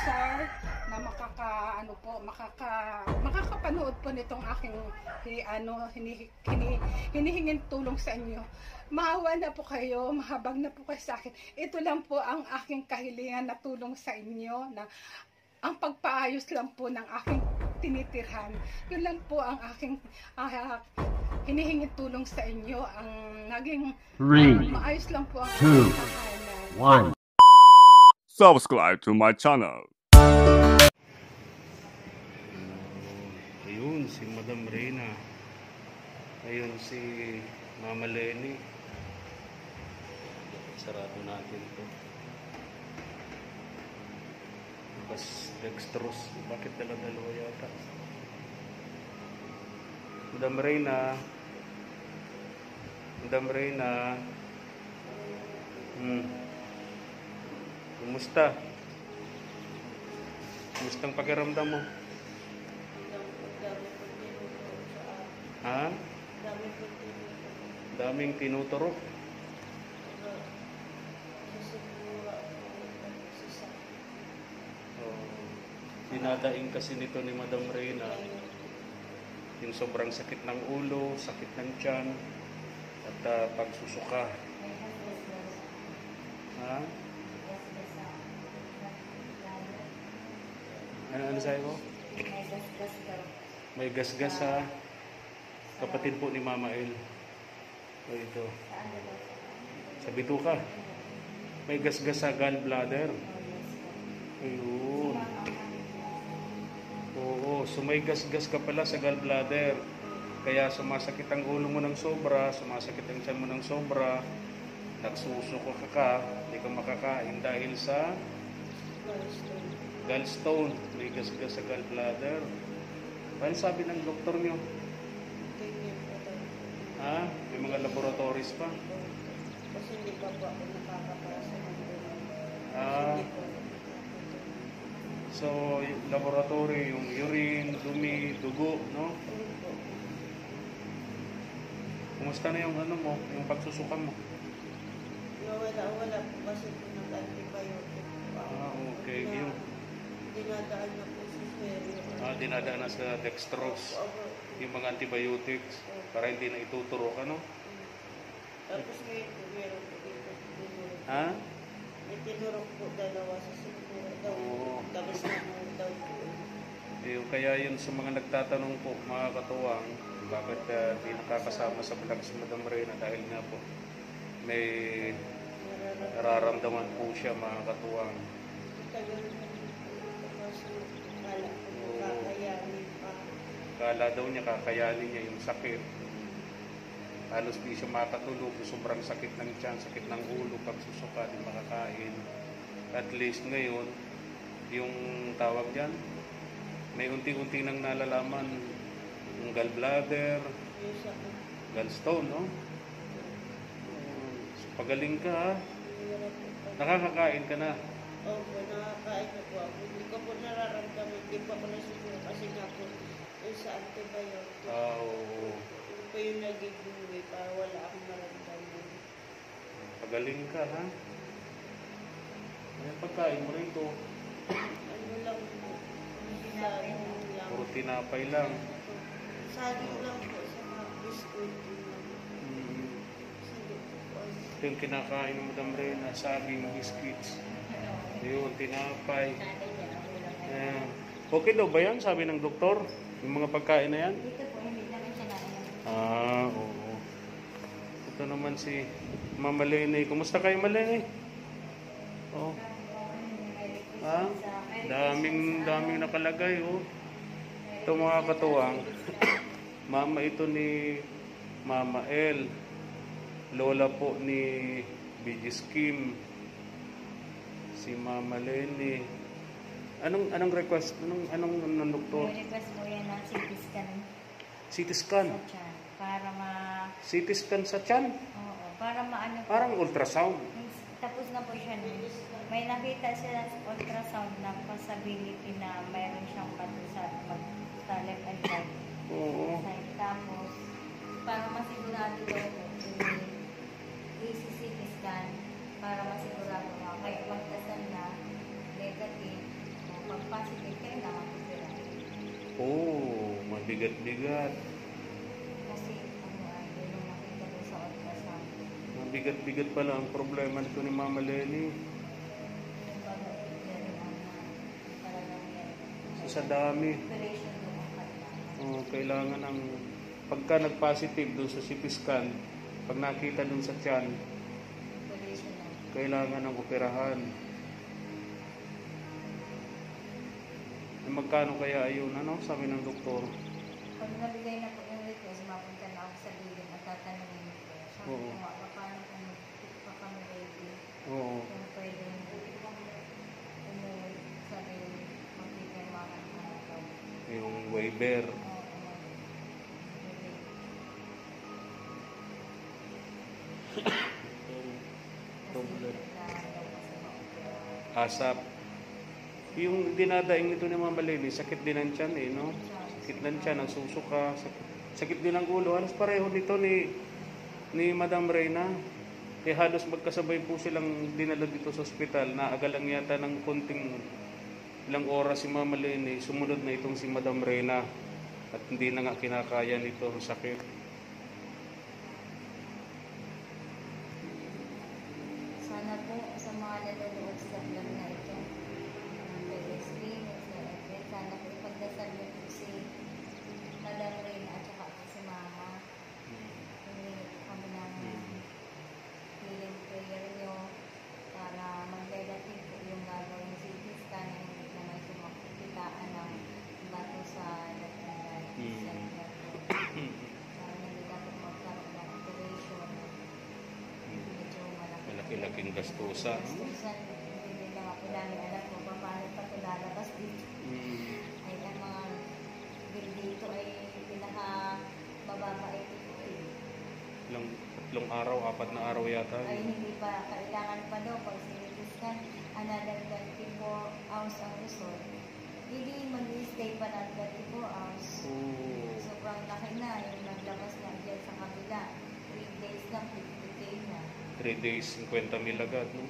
sponsor na makakapanood po nitong aking hinihingin tulong sa inyo. Maawa na po kayo, mahabag na po kayo sa akin. Ito lang po ang aking kahilingan na tulong sa inyo, na ang pagpaayos lang po ng aking tinitirhan. Yun lang po ang aking hinihingin tulong sa inyo. Ang naging maayos lang po ang aking tahanan. 1. Subscribe to my channel. Ayun, si Madam Reyna. Ayun, si Mama Lenny. Sarado natin to. Bas dextrose. Bakit dala-dalawa yata? Madam Reyna. Madam Reyna. Kumusta? Kumusta ang pakiramdam mo? Ha? Daming tinuturo. Dinadaing kasi nito ni Madam Reyna yung sobrang sakit ng ulo, sakit ng tiyan, at pagsusuka. Ha? Ano sa'yo mo? May gasgas ha. Kapatid po ni Mama El. O ito. Sa bituka. May gasgas sa gallbladder. Ayun. Oo, so may gasgas ka pala sa gallbladder. Kaya sumasakit ang ulo mo ng sobra, sumasakit ang tiyan mo ng sobra, nagsusuko ka, hindi ka makakain dahil sa gallstone. May gasgas sa gallbladder. Ano sabi ng doktor nyo? Ha? May mga laboratories pa? Kasi hindi pa po ako nakakapasa ng so, yung laboratory, yung urine, dumi, dugo, no? Kumusta na yung ano mo, yung pagsusukan mo? Wala po kasi po nag-antibiotic po. Okay. Yung dinadaan na po sa serio. Dinadaan na sa dextrose. Yung mga antibiotics, para hindi na ituturo ka, no? Tapos ngayon po, meron po dito. Ha? May tinurok po dalawa sa siguro daw. Tapos naman daw po. Kaya yun sa mga nagtatanong po, mga katuwang, bakit di nakakasama sa vlog si Madam Reyna, dahil nga po may nararamdaman po siya, mga katuwang. Tagal na po. Kala po kakayanin pa. Kala daw niya kakayanin niya yung sakit. Halos di siya makatulog, sobrang sakit ng tiyan, sakit ng ulo, pagsusuka, di makakain. At least ngayon, yung tawag dyan, may unti-unti nang nalalaman yung gallbladder, gallstone, no? Pagaling ka, ha? Nakakakain ka na. Opo, nakakain na po ako. Hindi ko po nararamdaman, hindi pa ako nasiguro kasi nga po sa antibiotic. Oo. Yung po yung nagiging para wala akong maramdaman. Pagaling ka, ha? Ang pagkain mo rito. Ano lang po? Saging lang. Puro tinapay lang. Saging lang po sa mga biskuit. Ito yung kinakain ng Madam Reyna, saging, biscuits. Yun, tinapay. Okay daw ba yan, sabi ng doktor? Yung mga pagkain na yan? Dito po, hindi namin siya kaya. Oo. Ito naman si Mama Lenny. Kumusta kayo, Malene? Oh. Ha? Daming nakalagay, oh. Ito mga katuwang. Mama ito ni Mama El. Lola po ni BG Kim. Si Mama Lenny. Anong request? Anong doktor? May request po yan ng CT scan CT scan. sa tiyan. Para CT scan sa tiyan? Oo, para maano po. Parang ultrasound. Tapos na po siya nun. May nakita siya sa ultrasound na possibility na mayroon siyang bato sa left and right. Oo. Tapos, para masigurado daw po, CT scan para masigurado nga. Kaya magdasal na negative, positive, kailangan opera. Oh, mabigat-bigat. Kasi yun yung nakita ko sa ultrasound. Mabigat-bigat pala ang problema nito ni Mama Lenny. Yung bago yan ang talagang yan. So, sa dami. Operation doon ang kailangan. Kailangan ng pagka nag-positive doon sa CT scan, pag nakita doon sa tiyan, Operation lang. kailangan ng operahan. Magkano kaya ayun, ano, sabi ng doktor? Pag nabigay na po yung request, mapunta na ako sa billing at tatanungin ko. Sabi Oo. ko nga, paano kung pa kami ready? Oo. Kung pwede umuwi, sabi, magpipirma ka ng ano daw. Yung waiver. Problem. Asap. Yung dinadaing nito ni Mama Lenny, sakit din ang tiyan eh, no? Sakit ng tiyan, nagsusuka, sakit din ang ulo. Halos pareho nito ni Madam Reyna. Eh halos magkasabay po silang dinala dito sa ospital. Naaga lang yata ng konting ilang oras si Mama Lenny. Sumunod na itong si Madam Reyna. At hindi na nga kinakaya nito ang sakit. Sana po sa mga nanonood sa vlog na ito, sana po ipagdasal niyo po si Madam Reyna at saka po si Mama. Humingi po kami ng healing prayer niyo para mag-negative po yung gagawin CT scan na hindi na may sumakitaan ng bato sa latingan center po. Para hindi na po magkaroon ng operation. Medyo Malaki-laking gastusa. gastusan. Hindi na nga po namin alam kung paano pa ito lalabas dito. Ay ang mga bill dito ay pinaka-mababa ay 50. Tatlong araw, 4 na araw yata. Ay hindi pa, kailangan pa daw pag sinitiskan, another 24 hours ang result. Hindi mag-stay pa ng 24 hours. Sobrang laki na, yung naglabas na dyan sa kabila. 3 days lang, 50K na. 3 days, 50,000 agad, no?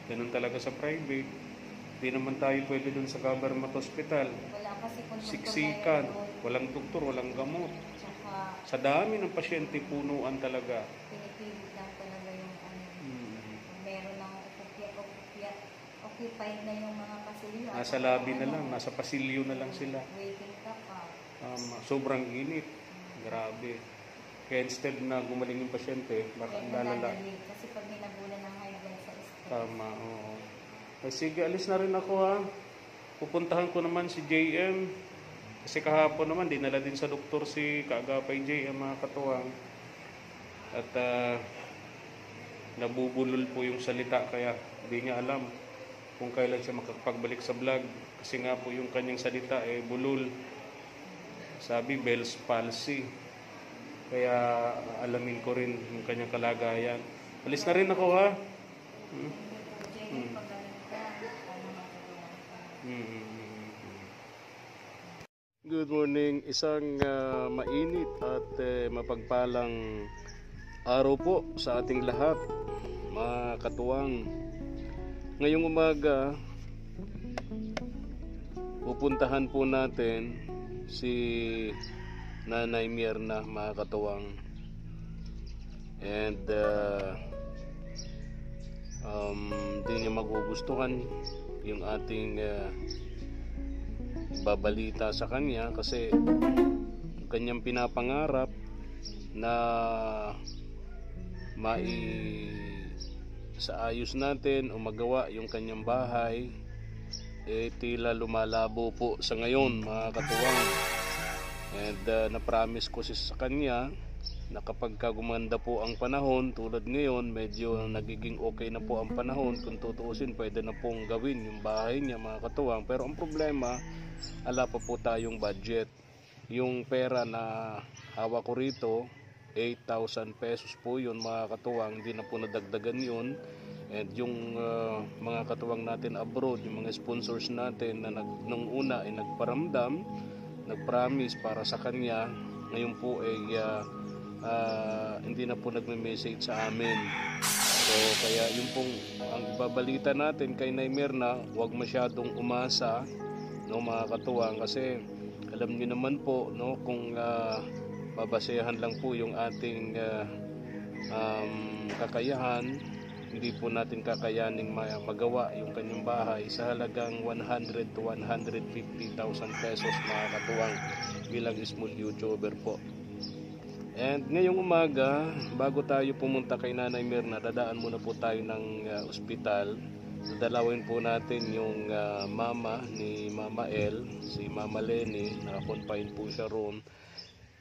Ganun talaga sa private. Hindi naman tayo pwede dun sa government hospital. Wala kasi kung Siksikan, walang doktor, walang gamot. Tsaka Sa dami ng pasyente, punuan talaga. pinipilit lang talaga yung ano. Kung meron ng occupied na yung mga pasilyo. Nasa lobby na lang, nasa pasilyo na lang sila. Waiting ka pa. Sobrang init. Grabe. Kaya instead na gumaling yung pasyente, baka Kaya lalala. nadadali. Kasi pag minabulan ng high blood sa stress. Tama, oo. Sige, alis na rin ako ha. Pupuntahan ko naman si JM. Kasi kahapon naman, dinala din sa doktor si Kaagapay JM, mga katuwang. At nabubulol po yung salita, kaya hindi niya alam kung kailan siya makapagbalik sa vlog. Kasi nga po yung kanyang salita bulol. Sabi, Bell's palsy. Kaya alamin ko rin yung kanyang kalagayan. Alis na rin ako ha. Good morning. Isang mainit at mapagpalang araw po sa ating lahat, mga katuwang. Ngayong umaga, pupuntahan po natin si Nanay Myrna, mga katuwang. And hindi niya magugustuhan yung ating babalita sa kanya kasi kanyang pinapangarap na sa ayos natin o magawa yung kanyang bahay tila lumalabo po sa ngayon, mga katuwang. And na-promise ko sa kanya na kapag gumanda po ang panahon tulad ngayon, medyo nagiging okay na po ang panahon, kung tutuusin pwede na pong gawin yung bahay niya, mga katuwang. Pero ang problema, ala pa po tayong budget. Yung pera na hawak ko rito, 8,000 pesos po yun, mga katuwang. Hindi na po nadagdagan yun. And yung mga katuwang natin abroad, yung mga sponsors natin na nung una ay nagparamdam, nagpromise para sa kanya, ngayon po ay hindi na po nagme-message sa amin. So kaya yung pong ang ibabalita natin kay Nay Myrna, huwag masyadong umasa no, mga katuwang, kasi alam niyo naman po, no, kung babasehan lang po yung ating kakayahan, hindi po natin kakayaning magawa yung kanyang bahay sa halagang 100 to 150,000 pesos, mga katuwang, bilang small YouTuber po. And ngayong umaga, bago tayo pumunta kay Nanay Mirna, dadaan muna po tayo ng ospital. Dadalawin po natin yung mama ni Mama El, si Mama Lenny. Naka-confine po siya roon.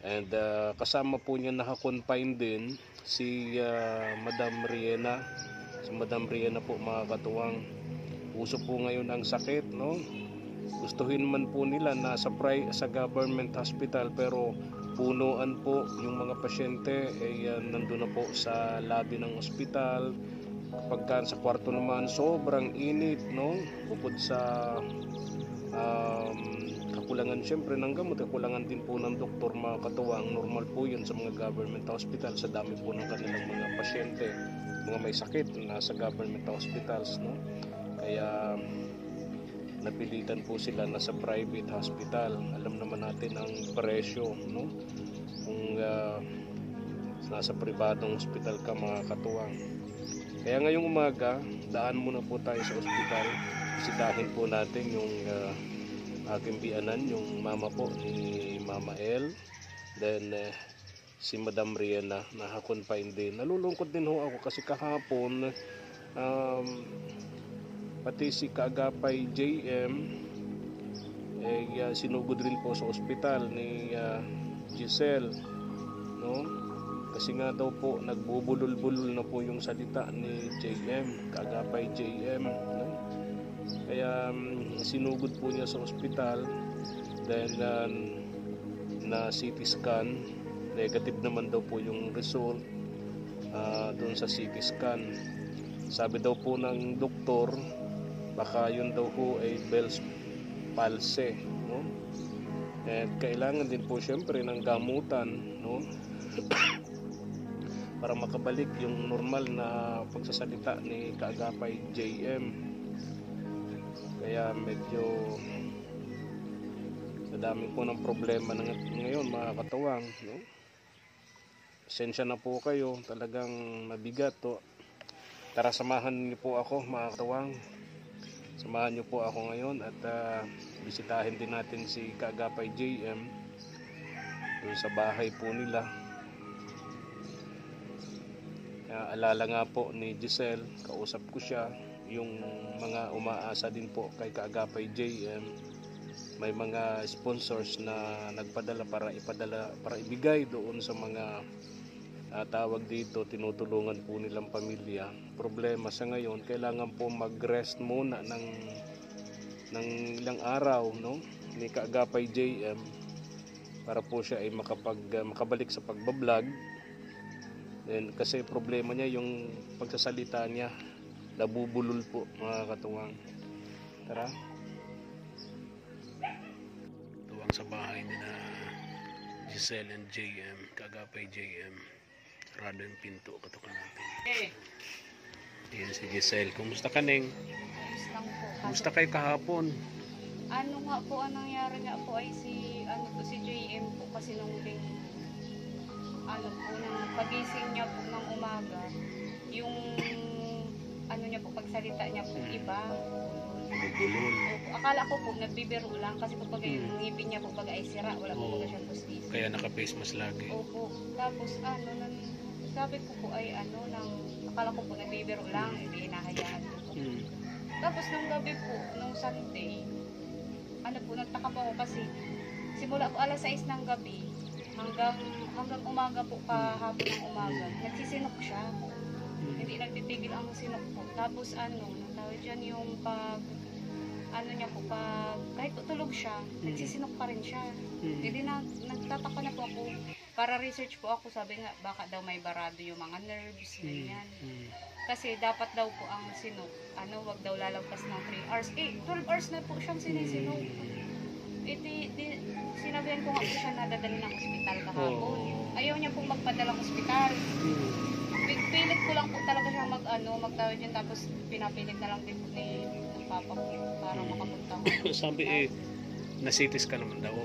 And kasama po niya naka-confine din si Madam Riena. Si Madam Riena po, mga katuwang, uso po ngayon ang sakit, no? Gustuhin man po nila na sa government hospital, pero punuan po yung mga pasyente, nandun na po sa lobby ng ospital. Pagka sa kwarto naman, sobrang init, no? Bukod sa kakulangan syempre ng gamot, kakulangan din po ng doktor, mga katuwang. Normal po yun sa mga government hospital, sa dami po ng kanilang mga pasyente, mga may sakit na sa government hospitals, no? Kaya napilitan po sila na sa private hospital. Alam naman natin ang presyo, no? Kung nasa pribadong hospital ka, mga katuwang. Kaya ngayong umaga, daan muna po tayo sa ospital. Bisitahin po natin yung aking bianan, yung mama po ni Mama El. Then si Madam Riena, naka-confine din. Nalulungkot din ho ako kasi kahapon pati si Kaagapay JM sinugod rin po sa ospital ni Giselle, no? Kasi nga daw po nagbubulol-bulol na po yung salita ni JM, Kaagapay JM, no? Kaya sinugod po niya sa ospital. Then na CT scan, negative naman daw po yung result doon sa CT scan. Sabi daw po ng doktor, baka yun daw po ay Bell's palsy, no? At kailangan din po syempre ng gamutan, no? Para makabalik yung normal na pagsasalita ni Kaagapay JM. Kaya medyo madami po ng problema ngayon, mga katuwang, no? Pasensya na po kayo, talagang mabigat to. Tara, samahan niyo po ako, mga katuwang. Samahan niyo po ako ngayon at bisitahin din natin si Kaagapay JM doon sa bahay po nila. Alala nga po ni Giselle, kausap ko siya, yung mga umaasa din po kay Kaagapay JM. May mga sponsors na nagpadala para ibigay doon sa mga tawag dito, tinutulungan po nilang pamilya. Problema sa ngayon, kailangan po mag-rest muna ng ilang araw, no, ni Kaagapay JM para po siya ay makabalik sa pagbablog. Then, kasi problema niya yung pagsasalita niya, nabubulol po, mga katuwang. Tara, tuwang sa bahay ni na Giselle and JM, Kaagapay JM. Sarado yung pinto, katukan natin. Ayan si Giselle. Kumusta ka, Neng? Ayos lang po. Kumusta kayo kahapon? Ano nga po, ang nangyari nga po ay si JM po kasi nung nang pagising niya po ng umaga, yung niya po, pagsalita niya po iba. Nagulol. Akala ko po nagbibiro lang kasi po pag yung ngipin niya po pag ay sira, wala po pag siyang pustis. Kaya naka-face mask lagi. Opo. Tapos sabi ko po ay akala ko po nagbibiro lang, hindi hinahayaan ko po. Tapos nung gabi po, nung Sunday, nagtaka po ako kasi simula po alas 6 ng gabi hanggang umaga po, kahapon ng umaga, nagsisinok siya. Hindi nagtitigil ang sinok po. Tapos tawag dyan yung niya po, kahit tulog siya, nagsisinok pa rin siya. Hindi nagtataka na po ako. Para research po ako, sabi nga, baka daw may barado yung mga nerves, ganyan. Kasi dapat daw po ang sinok, wag daw lalagpas ng 3 hours. 12 hours na po siyang sinisinok. Sinabihan ko nga po siya na dadali ng ospital kahapon. Ayaw niya pong magpadalang ospital. Pilit ko lang po talaga siya magtawid yun, tapos pinapilit na lang din po ng papa ko para makapunta ko. Na-CT scan naman daw,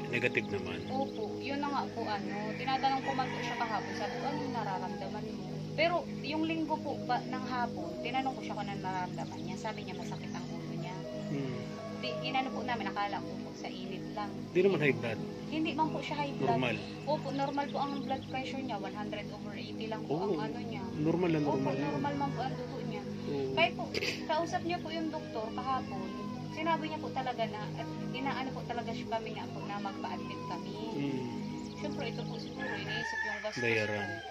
negative naman. Opo, yun na nga po tinatanong ko man po siya kahapon, sabi ko, ano nararamdaman mo? Pero yung linggo po ba ng hapon, tinanong ko siya kung ano nararamdaman niya, sabi niya masakit ang ulo niya. Inano po namin, nakala ko po sa init lang. Hindi naman high blood, Hindi man po siya high blood. normal. Opo, normal po ang blood pressure niya, 100/80 lang po Oo. ang ano niya. Normal na Opo, normal yun. normal man po ang dugo niya. Oo. Kahit po, kausap niya po yung doktor kahapon, sinabi niya po talaga na, at inaano po talaga siya kami na po na magpa-admit kami. Siyempre, ito po siguro, iniisip yung gastos Bayaran. ko.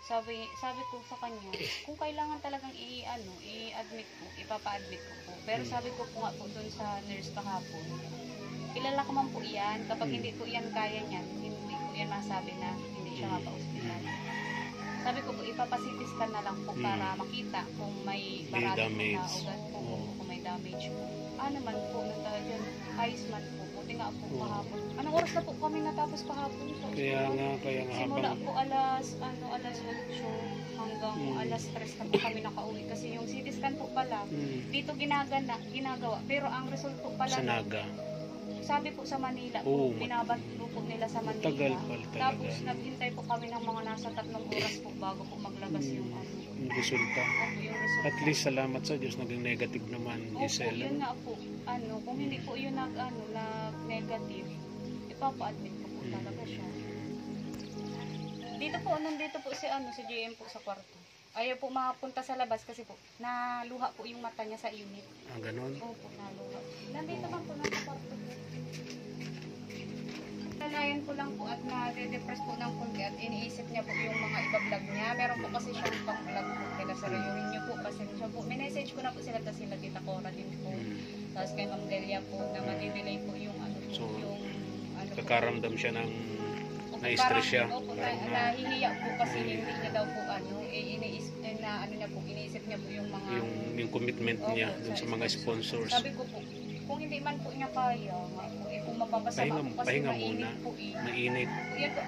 Sabi ko sa kanya, kung kailangan talagang i-admit ko, ipapa-admit ko po. Pero sabi ko po nga po doon sa nurse kahapon, kilala ko man po yan, kapag hindi po yan kaya niyan, hindi po yan masabi na hindi siya mapa-hospital. Sabi ko po, ipapasitiskan na lang po para makita kung may May barado po na damage. ugat po, Oo. kung may damage po. Naman po, dyan, ayos man po. Buti nga po kahapon. Anong oras na po kami natapos kahapon? Kaya nga Simula habang po alas 8 hanggang alas 3 na po kami nakauwi. Kasi yung CT scan po pala, dito ginagawa. Pero ang result po pala, sa Naga. sabi po sa Manila, Oo, binabato po nila sa Manila. tagal pala talaga. Tapos naghintay po kami ng mga nasa 3 oras po bago po maglabas yung Yung resulta. yung result. At least salamat sa Diyos, naging negative naman, Opo, Giselle. yun nga po. Kung hindi po yun nag-negative, ipapa-admit ko po talaga siya. Dito po, nandito po si JM po sa kwarto. Ayaw po makapunta sa labas kasi po, naluha po yung mata niya sa unit. Ganon. Opo, naluha. Nandito man po, nasa kwarto po. Nalayan ko lang po at na-depress po ng konti at iniisip niya po yung mga iba-vlog niya. Meron po kasi siyang pang-vlog po. Kaya sarayuhin niyo po kasi siya po. Minessage ko na po sila kasi sila Tita Cora din po. Tapos kay Ma'am Delia po na madi-delay po yung So, po. Kakaramdam siya ng Opo, na-stress siya. Opo, nahihiya po kasi hindi niya daw po iniisip niya po yung mga yung commitment niya Opo, dun sa mga sponsors. Sabi ko po, kung hindi man po niya kaya, kung mapapasama po kasi Pahinga mainit muna. po eh. Mainit. Yan po,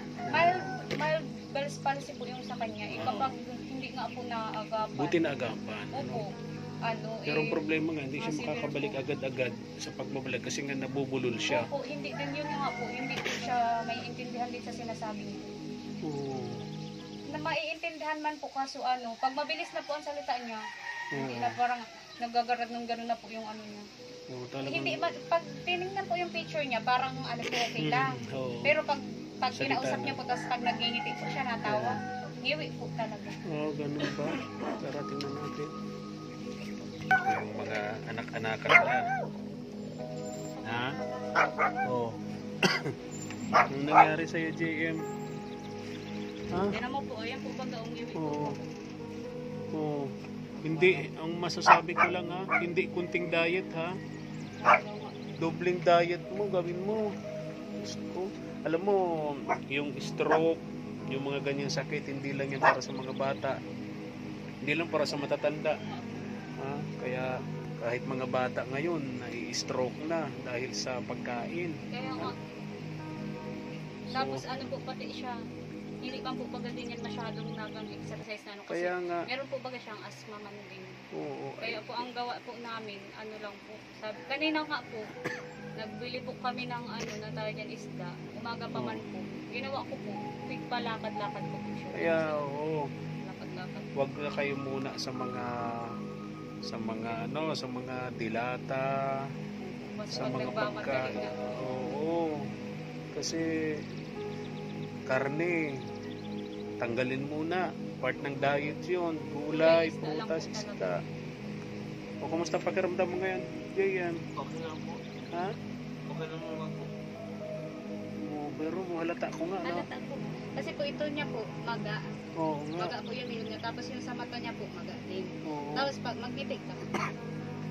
mild Bell's palsy po yung sa kanya. Kapag hindi nga po naagapan. Buti na agapan. Opo. Pero ang problema nga, hindi siya severe makakabalik po. agad-agad sa pagbabalik kasi nga nabubulol siya. Opo, hindi din yun nga po. Hindi po siya may intindihan din sa sinasabi niya. Oo. Na maiintindihan man po kaso pag mabilis na po ang salita niya, hindi na parang nagagarad ng gano'n na po yung niya. Oo, talagang. Hindi, pag tinignan po yung picture niya, parang po okay lang. Oo. Pero pag Salita kinausap na. niya po, tapos pag nagingiti po siya, natawa, ngiwi po talaga. Ganun ba? Tara, tingnan natin. Yung mga anak-anakan na. Ha? Oo. Anong nangyari sa'yo, JM? Ha? Tinan mo po, ayan po baga, ngiwi po. Oo. Oo. Hindi, ang masasabi ko lang hindi kunting diet Dobling diet mo, gawin mo. Gusto. Alam mo, yung stroke, yung mga ganyang sakit, hindi lang yan para sa mga bata. Hindi lang para sa matatanda. Kaya kahit mga bata ngayon, nai-stroke na dahil sa pagkain. Kaya nga. Tapos po pati siya, hindi pa po baga din yan masyadong nag-exercise na kasi Kaya nga, meron po baga siyang asthma man din. oo. Kaya po ang gawa po namin, lang po. Sabi, kanina nga po, nagbili po kami ng na tawag dyan isda. Umaga pa man po. Ginawa ko po, quick pa lakad-lakad ko po siya. Kaya, oo. Lakad-lakad. Wag na kayo muna sa mga sa mga dilata, Mas sa pag mga nagmamadali pagkain. na. Oo. Kasi karne, tanggalin muna. Part ng diet yun. Gulay, Isda lang prutas, po isda. O kumusta pakiramdam mo ngayon? Jayan. Okay lang po. Ha? Okay lang naman po. Pero halata ko nga, no? Halata po. Kasi po ito niya po, maga. Oo nga. Maga po yung ilong niya. Tapos yung sa mata niya po, maga din. Oo. Tapos pag magngiti ka,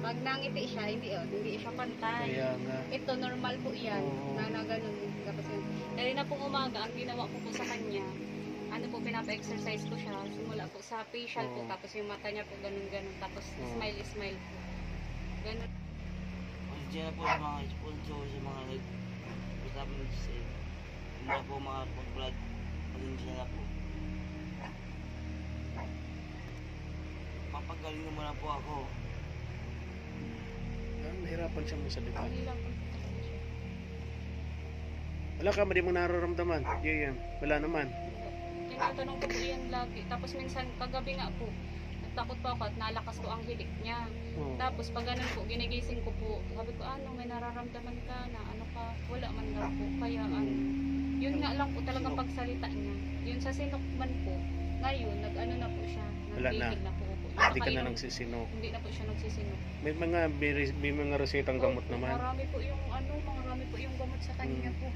pag nangiti siya, hindi siya pantay. Kaya nga. Ito, normal po yan. Oo. Na ganun. Tapos yun. Dahil na pong umaga, ang ginawa ko po sa kanya, pinapa-exercise ko siya. Simula po sa facial po, Oo. tapos yung mata niya po ganun-ganun. Tapos Oo. smile po. Ganun. Pasensya na po sa mga sponsor, sa mga nag-usap ng sale. Hindi na po mga pag-vlog. Pasensya na po. Papagaling naman na po ako. Nahirapan siya magsalita. Hindi lang po. Wala ka, hindi mo nararamdaman. JM, wala naman. Tinatanong ko po yan lagi. Tapos minsan, kagabi nga po, nagtakot po ako at nalakas ko ang hilik niya. Oh. Tapos pag ganun po, ginigising ko po, sabi ko, ano, may nararamdaman ka na, ano ka, wala man daw po. Kaya ano, yun nga lang po talagang pagsalita niya. Yun sa sinukman po, ngayon, nag-ano na po siya, Wala na. nagtigil na po po. Hindi ka na Nakainom- nagsisinok. Hindi na po siya nagsisinok. May mga resitang gamot naman. Marami po yung ano, marami po yung gamot sa kanya po.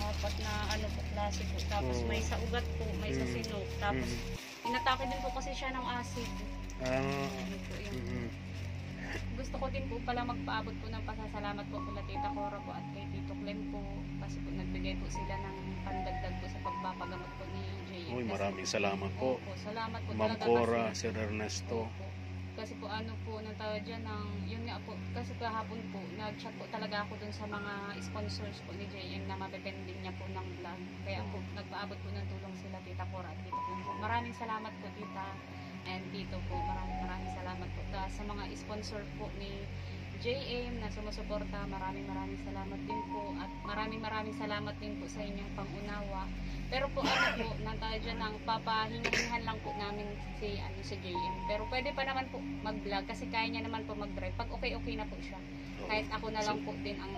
Apat na ano po, klase po. Tapos Oo. may sa ugat po, may sa sinok. Tapos inatake din po kasi siya ng acid. Ano po yun. Gusto ko din po pala magpaabot po ng pasasalamat po kula Tita Cora po at kay Tito Clem po. Kasi po nagbigay po sila ng pandagdag po sa pagpapagamot po ni JM. Uy, Kasi maraming salamat po. Opo, salamat po Ma'am talaga Cora, kasi. Sir Ernesto. Opo. Kasi po ano po, nang tawag dyan ng, yun nga po, kasi kahapon po, nag-chat po talaga ako dun sa mga sponsors po ni JM na mapipending niya po ng vlog. Kaya po, nagpaabot po ng tulong sila Tita Cora at Tito Clem po. Maraming salamat po Tita and Tito po. Maraming salamat po sa mga sponsor po ni JM na sumusuporta. Maraming salamat din po at maraming salamat din po sa inyong pangunawa. Pero po ano po, nantay dyan ang papahingahingan lang po namin si JM. Pero pwede pa naman po mag-vlog kasi kaya niya naman po mag-drive. Pag okay na po siya. Kahit ako na lang po din ang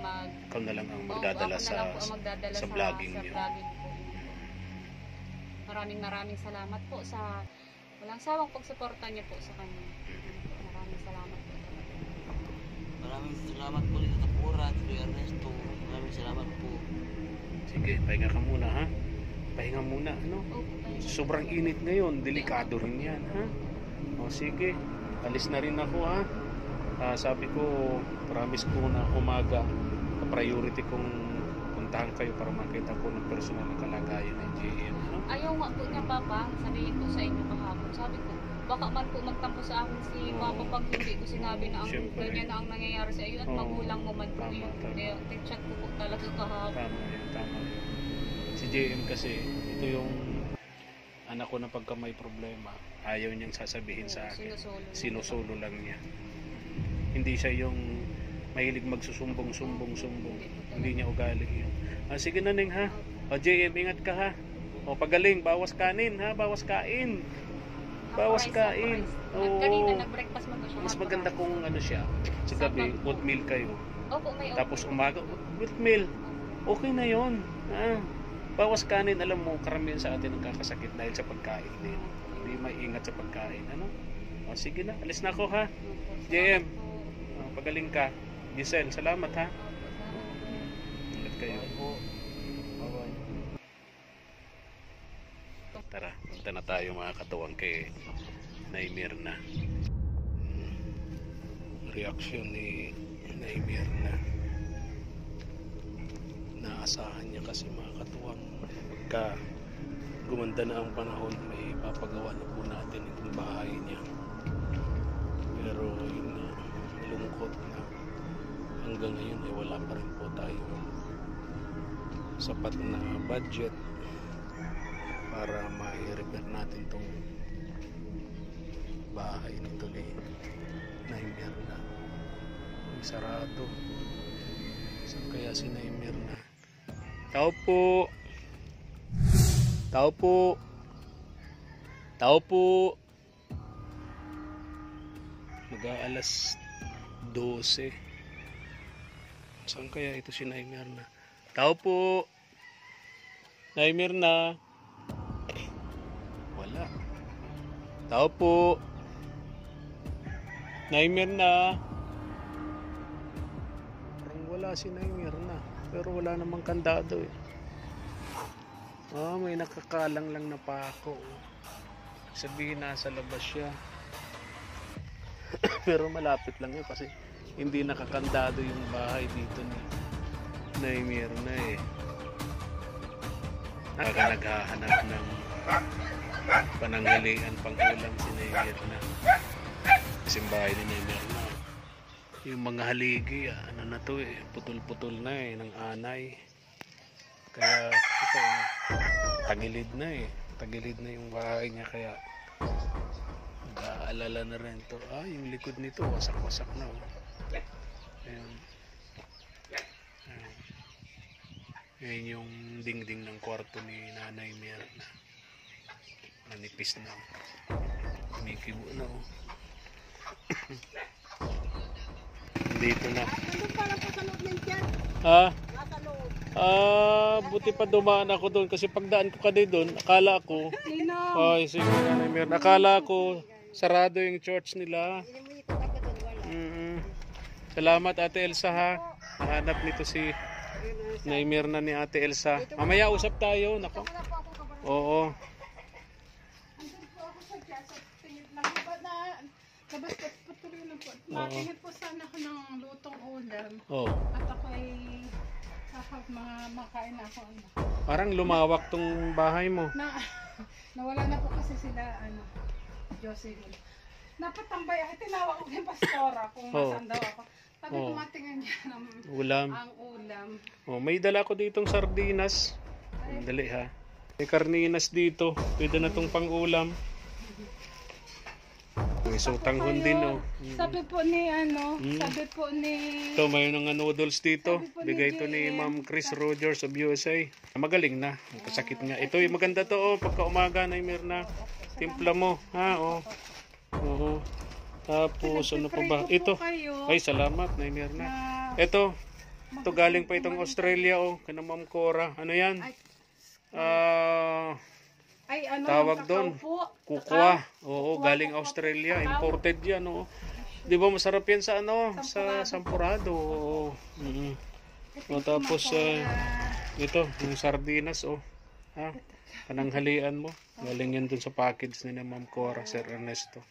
Ikaw na lang ang Oo, magdadala ako na lang po ang magdadala sa vlogging sa niyo. vlogging po. Maraming salamat po sa walang sawang pagsuporta niyo po sa kanya. Maraming salamat po. Maraming salamat po dito sa Cora at Kuya Ernesto. Maraming salamat po. Sige, pahinga ka muna ha. Pahinga muna, ano? Opo, tayo. Sobrang init ngayon, delikado rin yan, ha? O sige, alis na rin ako, ha? Sabi ko, promise ko na umaga, priority kong puntahan kayo para makita ko ng personal na kalagayan ng JM, no? Ayaw nga po niya Papa, sabihin ko sa inyo kahapon. Sabi ko, baka man po magtampo sa akin si Papa pag hindi ko sinabi na ang Siyempre. ganyan na ang nangyayari sa iyo at Oo. magulang mo man po Tama, yun. tama. Kaya chat ko po talaga kahapon. Tama yun, tama yun. Si JM kasi, ito yung anak ko na pagka may problema, ayaw niyang sasabihin sa akin. Sinusulo lang niya. Hindi siya yung mahilig magsusumbong-sumbong. Hindi niya ugali yun. Sige na Ning ha. O JM, ingat ka ha. O pagaling, bawas kanin ha, bawas kain. Bawas kain. Kanina nag-breakfast mo ba siya? Mas maganda kung ano siya, sa gabi, oatmeal kayo. Opo, may Tapos oatmeal. umaga, oatmeal. Okay na yon. Bawas kanin, alam mo, karamihan sa atin ang kakasakit dahil sa pagkain din. Hindi maingat sa pagkain. Ano? O sige na, alis na ako ha. JM, pagaling ka. Giselle, salamat ha. Ingat kayo. Tara, punta na tayo mga katuwang kay Naimirna. Reaksyon ni Naimirna. Naasahan niya kasi mga katuwang pagka gumanda na ang panahon, may papagawa na po natin itong bahay niya. Pero yun nga, malungkot na hanggang ngayon ay wala pa rin po tayo sapat na budget para ma-repair natin itong bahay nito ni Naimirna. Ay, sarado. Saan kaya si Naimirna? Tao po! Tao po! Tao po! Mag-aalas 12. Saan kaya ito si Naimirna? Tao po! Naimirna! Wala. Tao po! Naimirna! Parang wala si Naimirna. Pero wala namang kandado eh. May nakakalang lang na pako. Sabihin nasa labas siya. Pero malapit lang yun kasi hindi nakakandado yung bahay dito ni Naimirna eh. Naghahanap ng pananghalian pang-ulam si Naimirna. Kasi bahay ni Naimirna, yung mga haligi, ano na to eh, putol-putol na eh, ng anay. Kaya ito, tagilid na eh. Tagilid na yung bahay niya kaya nag-aalala na rin to. Yung likod nito, wasak-wasak na. Oh. Ayan. Ayan. Ngayon yung dingding ng kwarto ni Nanay Mirna. Manipis na. Kumikibo na. Dito na. Buti pa dumaan ako doon kasi pagdaan ko kadyo doon, akala ko, ay sige Nanay Mirna, akala ko sarado yung church nila. Salamat Ate Elsa ha. Nahanap nito si Nanay Mirna ni Ate Elsa. Mamaya usap tayo, nako. Oo. Andun po ako sa Piazza. Tingin lang ba na nabasket po tuloy na po. Matingin po sana ako ng lutong ulam. Oh. At ako ay makain na ako. Parang lumawak tong bahay mo. Nawala na po kasi sila, Jocelyn. Napatambay ako, tinawag ko yung pastora kung masan daw ako. Sabi ko matingin niya ng Ulam. ang ulam. Oh, may dala ko ditong sardinas. Dali ha. May karninas dito. Pwede na tong pang-ulam. May sutanghon din oh. Sabi po ni sabi po ni Ito, may mga noodles dito. Sabi po ni Bigay ito ni Ma'am Chris Rogers of USA. Magaling na. Kasakit nga. Ito, yung maganda to oh. Pagka umaga na Mirna. Timpla mo. Ha, oh. Oo. Tapos, ano pa ba? Ito. Ay, salamat, Nay Mirna. Ito. Ito, galing pa itong Australia, oh. Kana Ma'am Cora. Ano yan? Tawag doon. Kukwa. Oo, galing Australia. Imported yan, oh. Di ba masarap yan sa sa sampurado. Oo. O, tapos, ito, yung sardinas, oh. Ha? Pananghalian mo. Galing yan dun sa package ni Ma'am Cora, Sir Ernesto.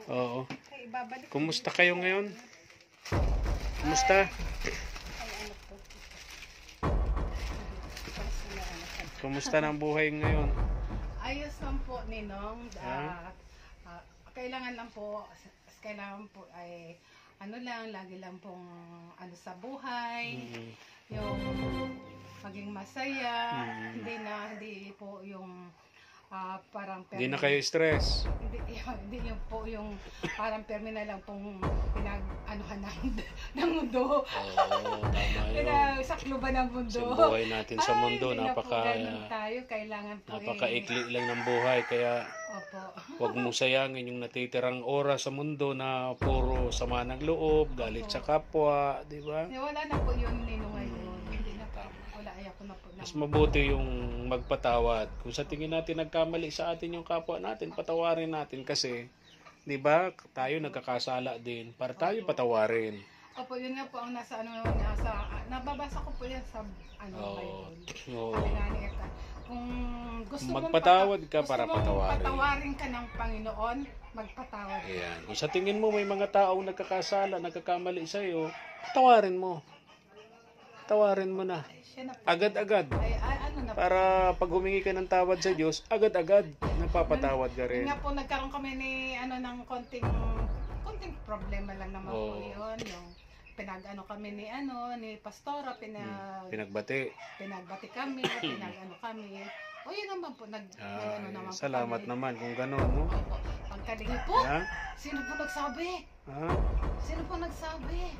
Oo. Kumusta kayo ngayon? Kumusta? Kumusta ng buhay ngayon? Ayos lang po, Ninong. Kailangan lang po ay lagi lang pong sa buhay. Yung maging masaya. Hindi po yung parang Hindi na kayo stress. Hindi yung po yung parang terminal lang pong pinag-anuhan ng mundo. Tama yun. Pinasakluban ng mundo. Sa buhay natin sa mundo, kailangan po napakaikli lang ng buhay. Kaya huwag mo sayangin yung natitirang oras sa mundo na puro sama ng loob, galit sa kapwa, di ba? Wala na po yun ngayon. Hindi na po. Wala, ayoko na po. Mas mabuti yung magpatawad. Kung sa tingin natin nagkamali sa atin yung kapwa natin, patawarin natin kasi, di ba, tayo nagkakasala din para tayo patawarin. Opo, yun nga po ang nasa nababasa ko po yan sa ngayon. Kung gusto magpatawad ka para patawarin. Patawarin ka ng Panginoon, magpatawad ka. Ayan. Kung sa tingin mo may mga taong nagkakasala, nagkakamali sa iyo, patawarin mo. Patawarin mo na. Agad-agad. Para pag humingi ka ng tawad sa Diyos, agad-agad nagpapatawad ka rin. Nga po nagkaroon kami ni ng konting problema lang naman po yun. Yung kami ni Pastora, pinagbati kami, kami. O yun naman po, naman salamat po naman kung gano'n, no? Pagkalingi po, sino po nagsabi? Sino po nagsabi?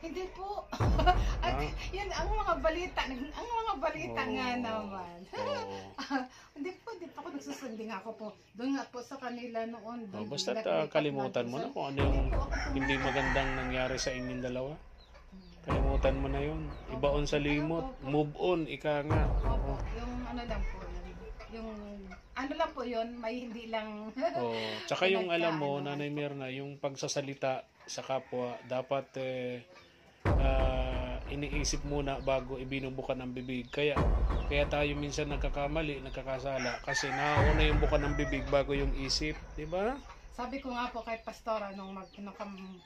Hindi po. At yan, ang mga balita nga naman. Hindi po ako nagsusunding ako po. Doon nga po sa kanila noon. Basta kalimutan mo na kung ano yung hindi magandang nangyari sa inyong dalawa. Kalimutan mo na yun. Ibaon sa limot. Move on, ika nga. Yung lang po yun. Yung lang po yun, may hindi lang. Tsaka yung alam mo, Nanay Mirna, yung pagsasalita sa kapwa, dapat iniisip muna bago ibinubukan ang bibig. Kaya tayo minsan nagkakamali, nagkakasala kasi nauna yung bukan ng bibig bago yung isip, di ba? Sabi ko nga po kay Pastora nung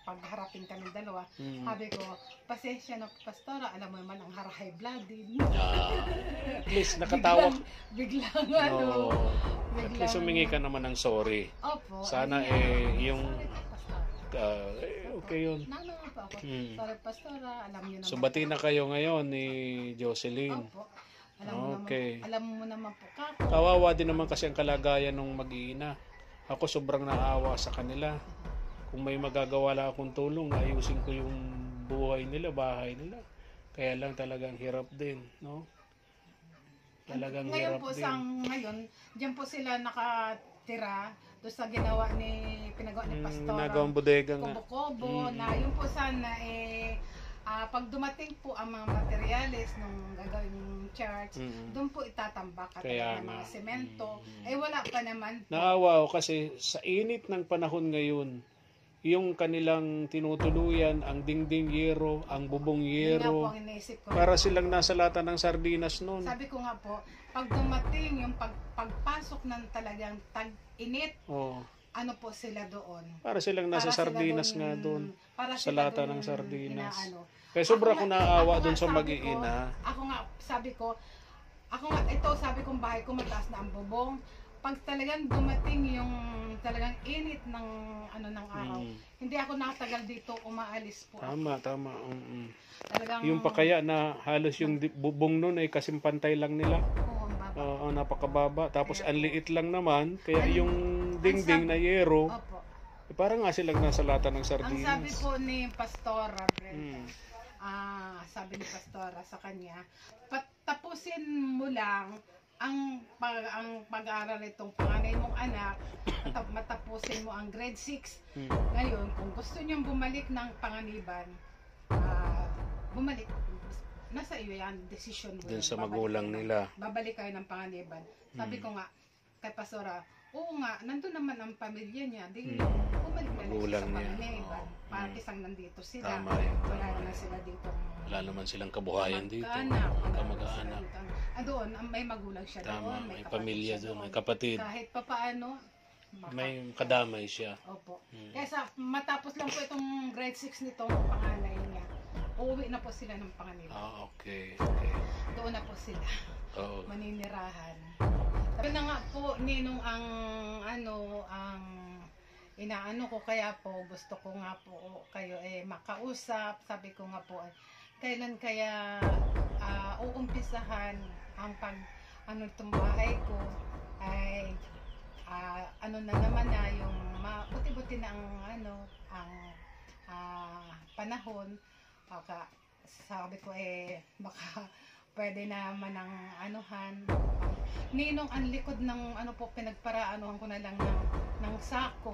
pagharapin kami dalawa, sabi ko, pasensya na Pastora, alam mo naman ang high blood din. At least nakatawa. Biglang At least humingi ka naman ng sorry. Opo. Sana yung okay yun. Sorry Pastora, alam niyo naman. So bati na kayo ngayon ni Jocelyn. Opo. Alam mo naman po ka. Kawawa din naman kasi ang kalagayan ng mag-iina. Ako sobrang naawa sa kanila. Kung may magagawa lang akong tulong, ayusin ko yung buhay nila, bahay nila. Kaya lang talagang hirap din, no? Talagang Ngayon hirap po, din. ngayon, diyan po sila nakatira doon sa ginawa pinagawa ni Pastor. Ginagawang bodega nga. Kubo-kubo, na yun po sana pag dumating po ang mga materials nung gagawing church, doon po itatambak at Kaya ng mga nga. semento. Wala pa naman po. Naawa ako kasi sa init ng panahon ngayon, yung kanilang tinutuluyan, ang dingding yero, ang bubong Yun nga po yero, ang iniisip ko. para silang nasa lata ng sardinas noon. Sabi ko nga po, pag dumating yung pagpasok ng talagang tag-init, Oh, ano po sila doon? para silang nasa Para sila sardinas nga doon. para Sa sila lata doon ng sardinas. inaano. Kaya sobra Ako ko nga- naawa ako doon nga sa sabi mag-iina. Ako nga, ito sabi kong bahay ko mataas na ang bubong. Pag talagang dumating yung talagang init ng ng araw, hindi ako nakatagal dito, umaalis po. Tama. Talagang Yung pa kaya na halos yung bubong noon ay kasing pantay lang nila. Oo, ang baba. Napakababa. Tapos ang liit lang naman. Kaya Ang- yung dingding na yero, Opo. parang nga silang nasa lata ng Ang sabi sardinas. po ni Pastora Brenda, Mm. sabi ni Pastora sa kanya, tapusin mo lang ang pag-aaral itong panganay mong anak, matapusin mo ang grade 6. Ngayon, kung gusto niyang bumalik ng Panganiban, bumalik. Nasa iyo yan, decision mo. Dun yun. sa Babalik magulang kayo ng- nila. Babalik kayo ng Panganiban. Sabi ko nga, kay Pastora, oo nga, nandun naman ang pamilya niya. Di, bumalik na Magulang sa niya. Panganiban. Oo. Para isang nandito sila. Tama yun, Wala tama naman sila dito. Wala naman silang kabuhayan dito. Kamag-anak. Doon, may magulang siya Tama, doon. may kapatid pamilya siya doon, may kapatid. Kahit pa paano, May kadamay siya. Opo. Kaya matapos lang po itong grade 6 nitong panganay niya, uuwi na po sila ng Panganiban. Okay. Doon na po sila. Oo. Maninirahan. Sabi na nga po, Ninong, ang inaano ko, kaya po gusto ko nga po kayo makausap. Sabi ko nga po, kailan kaya uumpisahan ang itong bahay ko ay na naman na yung buti-buti na ang panahon. Sabi ko baka pwede naman ang Ninong, ang likod ng pinagparaanuhan ko na lang ng sako.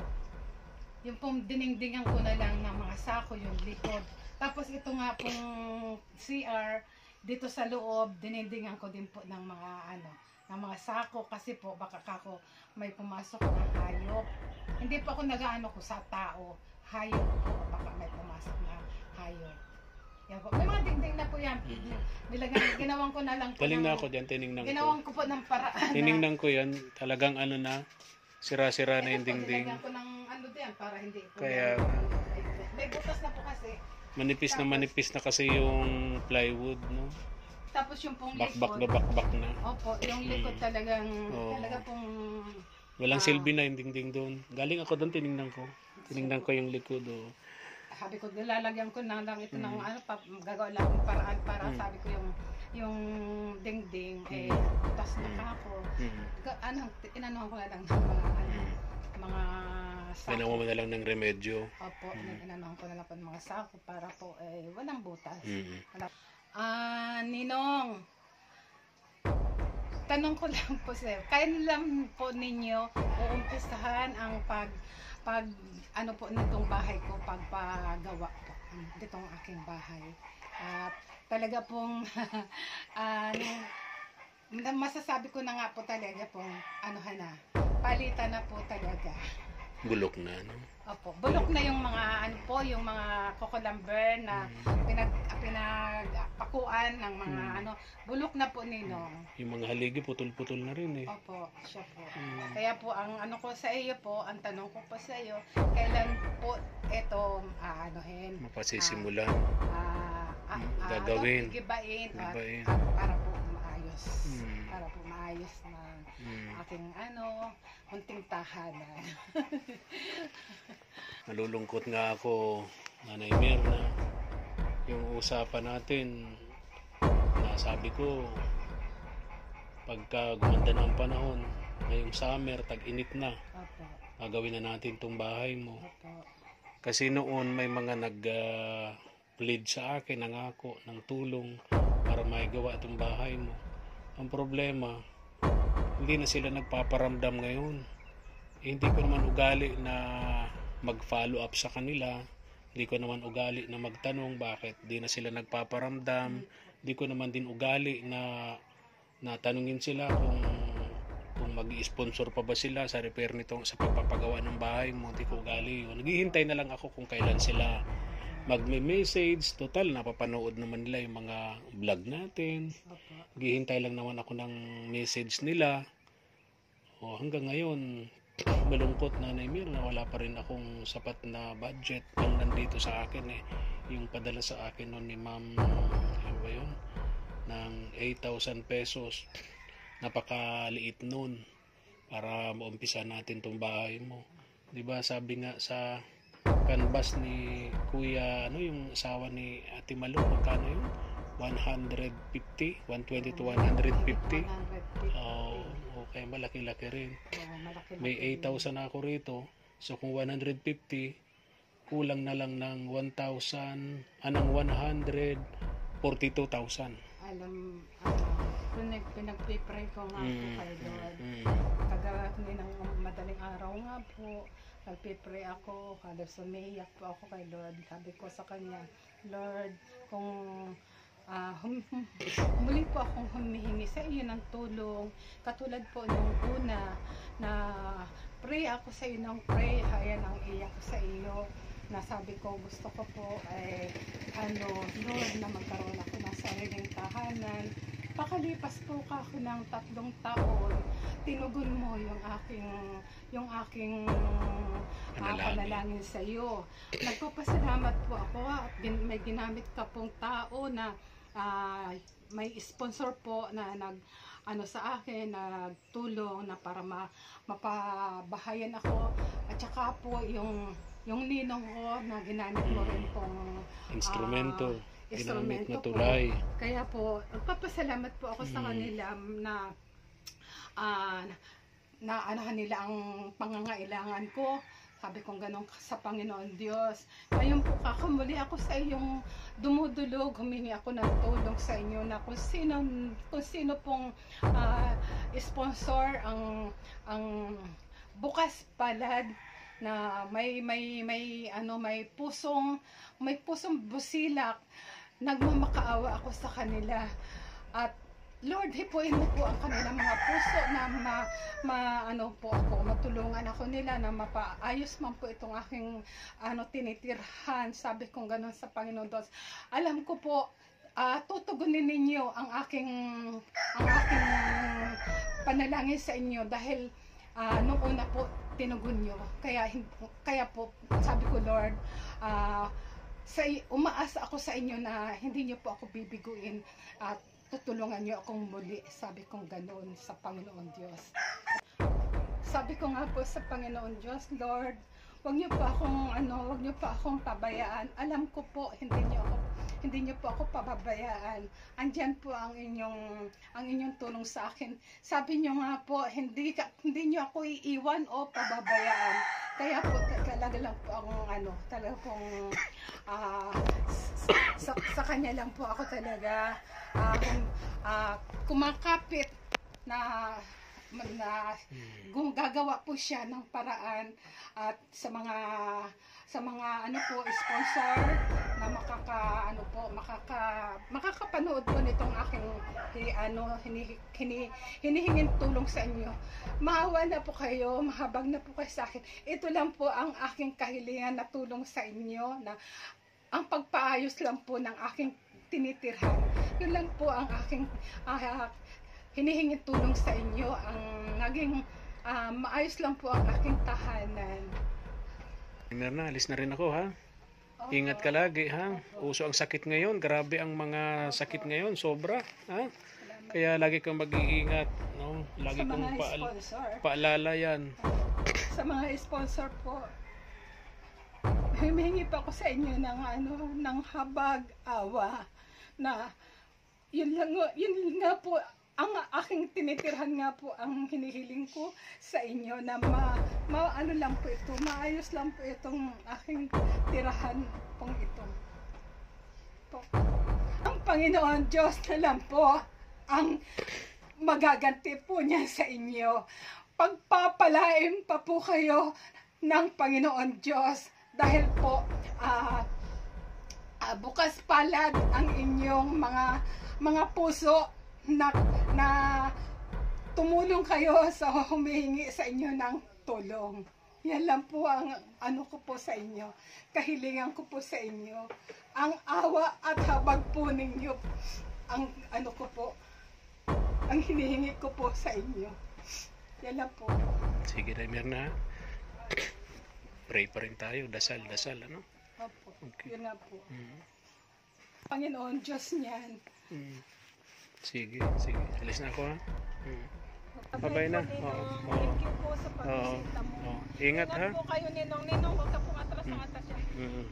Yung pong diningdingan ko na lang ng mga sako, yung likod. Tapos ito nga pong CR, dito sa loob, dinindingan ko din po ng mga sako, kasi po baka kako may pumasok na hayop. Hindi po ako nag-aano ko sa tao, hayop po, baka may pumasok na hayop. Yan po. May mga dingding na po yan. Ginawan ko na lang po. Galing na ako dyan, tinignan ko. Ginawan ko po ng paraan. Tinignan ko yan, talagang sira-sira na yung dingding. Nilagyan ko ng diyan para hindi po. Kaya may butas na po kasi. manipis na kasi yung plywood, no? Tapos yung pong likod. Bakbak na. Opo, yung likod talagang Oo. talaga pong Walang silbi na yung dingding doon. Galing ako doon, tinignan ko. Tinignan ko yung likod. Oh. sabi ko nilalagyan ko na lang ito ng gagawa lang akong paraan para sabi ko yung dingding butas na ako. Inanuhan ko na lang ng mga sako. Ginawa mo na lang ng remedyo. Opo, inanuhan ko na lang po ng mga sako para po walang butas. Ninong, tanong ko lang po sir, kailan po ninyo uumpisahan ang pag po nitong bahay ko, pagpagawa po nitong aking bahay. Talaga pong masasabi ko na nga po talaga pong palitan na po talaga. Bulok na, no? Opo, bulok na yung mga yung mga kokolamber na pinagpakuan ng mga bulok na po Ninong. Yung mga haligi putol-putol na rin eh. Opo, siya po. Kaya po ang ko sa iyo po, ang tanong ko po sa iyo, kailan po ito Mapasisimulan. gagawin, Gibain. para po maayos. Para po maayos na aking munting tahanan. Nalulungkot nga ako, Nanay Mirna, yung usapan natin, sabi ko, pagka gumanda na ang panahon, ngayong summer, tag-init na, Opo. gagawin na natin tong bahay mo. Opo. Kasi noon may mga nag-plead sa akin, nangako ng tulong para maigawa itong bahay mo. Ang problema, hindi na sila nagpaparamdam ngayon. Hindi ko naman ugali na mag-follow up sa kanila. Hindi ko naman ugali na magtanong bakit di na sila nagpaparamdam. Hindi ko naman din ugali na tanungin sila kung mag-i-sponsor pa ba sila sa repair nitong sa pagpapagawa ng bahay mo. Hindi ko ugali yun. Naghihintay na lang ako kung kailan sila magme-message. Total, napapanood naman nila yung mga vlog natin. Naghihintay lang naman ako ng message nila. O hanggang ngayon, malungkot na Emir na wala pa rin akong sapat na budget ang nandito sa akin yung padala sa akin noon ni ma'am ano ba yun ng 8,000 pesos. Napakaliit noon para maumpisa natin tong bahay mo, di ba? Sabi nga sa canvas ni Kuya yung asawa ni Ate Malu, magkano yun? 150, 120 to 150. Okay, malaki-laki rin. May 8,000 ako rito. So kung 150, kulang na lang ng 1,000, ng 142,000. Alam, pinag-pray ko nga po kay Lord. Kagawa ng madaling araw nga po, nagpipray ako, kada sumiyak po ako kay Lord. Sabi ko sa kanya, Lord, kung muli po akong humihingi sa iyo ng tulong, katulad po nung una na pray ako sa iyo ng pray, ayan ang iyak ko sa iyo, na sabi ko gusto ko po Lord, na magkaroon ako ng sariling tahanan. Pakalipas po ako ng 3 taon, tinugon mo yung aking panalangin sa iyo. Nagpapasalamat po ako at may ginamit ka pong tao na may sponsor po na sa akin, nagtulong na para mapabahayan ako, at saka po yung ninong ko na ginamit mo rin pong instrumento ginamit na tulay. Kaya po, nagpapasalamat po ako sa kanila na anahan nila ang pangangailangan ko. Sabi kong ganun sa Panginoon Diyos. Ngayon po kakamuli ako sa iyong dumudulog, humingi ako ng tulong sa inyo na kung sino pong sponsor ang bukas palad na may pusong busilak, nagmamakaawa ako sa kanila. At Lord, hipuin mo po ang kanilang mga puso na matulungan ako nila na mapaayos man po itong aking tinitirhan. Sabi kong ganun sa Panginoon Diyos. Alam ko po, tutugunin ninyo ang aking panalangin sa inyo dahil nung una po tinugon nyo. Kaya po sabi ko, Lord, umaasa ako sa inyo na hindi nyo po ako bibiguin at tutulungan niyo akong muli. Sabi kong ganoon sa Panginoon Diyos. Sabi ko nga po sa Panginoon Diyos, Lord, wag niyo pa akong pabayaan. Alam ko po hindi niyo po ako pababayaan. Andiyan po ang inyong tulong sa akin. Sabi niyo nga po, hindi niyo ako iiwan o pababayaan. Kaya po talaga lang po talaga pong sa kanya lang po ako talaga kumakapit na gagawa po siya ng paraan, at sa mga sponsor na makakapanood po nitong aking hinihingin tulong sa inyo. Maawa na po kayo, mahabag na po kayo sa akin. Ito lang po ang aking kahilingan na tulong sa inyo, na ang pagpaayos lang po ng aking tinitirhan. Yun lang po ang aking hinihingin tulong sa inyo, ang naging maayos lang po ang aking tahanan. Alis na rin ako, ha? Ingat ka lagi, ha? Uso ang sakit ngayon. Grabe ang mga sakit ngayon. Sobra, ha? Kaya lagi kang mag-iingat, no? Lagi kong paalala yan. Sa mga sponsor po, humihingi pa ako sa inyo ng habag awa, na yun nga po ang aking tinitirhan nga po, ang hinihiling ko sa inyo na maayos lang po itong aking tirahan pong ito. Panginoon Diyos na lang po ang magaganti po niya sa inyo. Pagpapalain pa po kayo ng Panginoon Diyos dahil po bukas palad ang inyong mga puso na tumulong kayo sa humihingi sa inyo ng tulong. Yan lang po ang ano ko po sa inyo. Kahilingan ko po sa inyo. Ang awa at habag po ninyo. Ang ano ko po. Ang hinihingi ko po sa inyo. Yan lang po. Sige na, Mirna. Pray pa rin tayo. Dasal, ano? Opo. Okay. Yun nga po. Panginoon Diyos niyan. Sige. Alis na ako, ha? Bye-bye na. Thank Oo. you po sa pagbisita mo. Oo. Ingat, ha? Ingat po kayo, Ninong. Ninong, huwag ka pong atras ng atas siya.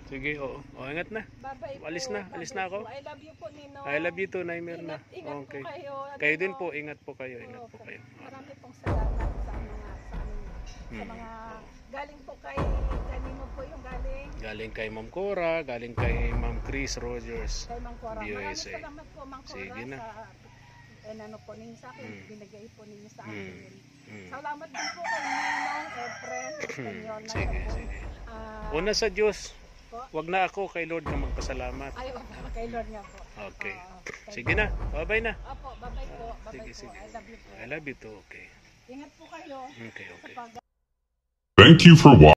Sige, oo. Ingat na. Bye-bye po. Alis na ako. I love you po, Ninong. I love you too, Nay Mirna. Ingat Okay. po kayo. Kayo din Ninong. po, ingat po kayo. Ingat po kayo. Marami pong salamat sa mga galing po kay kanino po yung galing Galing kay Ma'am Cora, galing kay Ma'am Chris Rogers. kay Mang Cora. Maraming USA. salamat po, Mang Cora, Sige na. sa ano po ninyo sa akin, binigay po ninyo sa akin. Mm. Salamat din po kay Ninong, Efren, Senyor na Sige. Una sa Diyos. Wag na ako, kay Lord na magpasalamat. Ay, kay Lord nga po. Okay. Sige na. Bye-bye na. Opo, bye-bye po. Bye-bye Sige. po. I love you po. I love you too. Okay. Ingat po kayo. Okay. Sa pag- Thank you for watching.